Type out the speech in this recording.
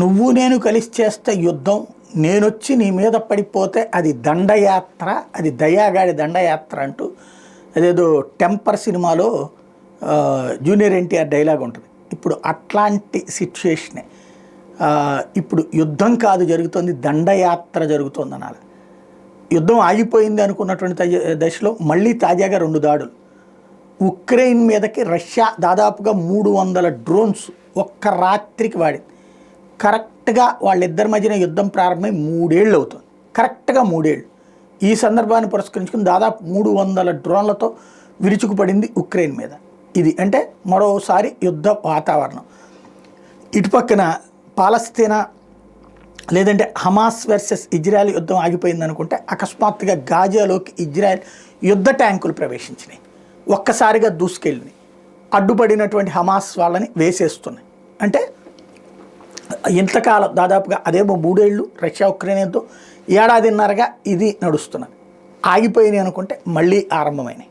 నువ్వు నేను కలిసి చేస్తే యుద్ధం, నేనొచ్చి నీ మీద పడిపోతే అది దండయాత్ర, అది దయాగాడి దండయాత్ర అంటూ అదేదో టెంపర్ సినిమాలో జూనియర్ ఎన్టీఆర్ డైలాగ్ ఉంటుంది. ఇప్పుడు అట్లాంటి సిచ్యుయేషనే. ఇప్పుడు యుద్ధం కాదు జరుగుతుంది, దండయాత్ర జరుగుతుంది అనాలి. యుద్ధం ఆగిపోయింది అనుకున్నటువంటి దశలో మళ్ళీ తాజాగా 2 దాడులు. ఉక్రెయిన్ మీదకి రష్యా దాదాపుగా 300 డ్రోన్స్ ఒక్క రాత్రికి వాడింది. కరెక్ట్గా వాళ్ళిద్దరి మధ్యన యుద్ధం ప్రారంభమై 3 ఏళ్ళు అవుతుంది. కరెక్ట్గా 3 ఏళ్ళు. ఈ సందర్భాన్ని పురస్కరించుకుని దాదాపు 300 డ్రోన్లతో విరుచుకుపడింది ఉక్రెయిన్ మీద. ఇది అంటే మరోసారి యుద్ధ వాతావరణం. ఇటుపక్కన పాలస్తీనా లేదంటే హమాస్ వర్సెస్ ఇజ్రాయెల్ యుద్ధం ఆగిపోయింది అనుకుంటే అకస్మాత్తుగా గాజాలోకి ఇజ్రాయెల్ యుద్ధ ట్యాంకులు ప్రవేశించినాయి. ఒక్కసారిగా దూసుకెళ్ళినాయి. అడ్డుపడినటువంటి హమాస్ వాళ్ళని వేసేస్తున్నాయి. అంటే ఇంతకాలం దాదాపుగా అదేమో 3 ఏళ్ళు రష్యా ఉక్రెయిన్తో 1.5 ఏళ్ళగా ఇది నడుస్తున్నది. ఆగిపోయినాయి అనుకుంటే మళ్ళీ ఆరంభమైనాయి.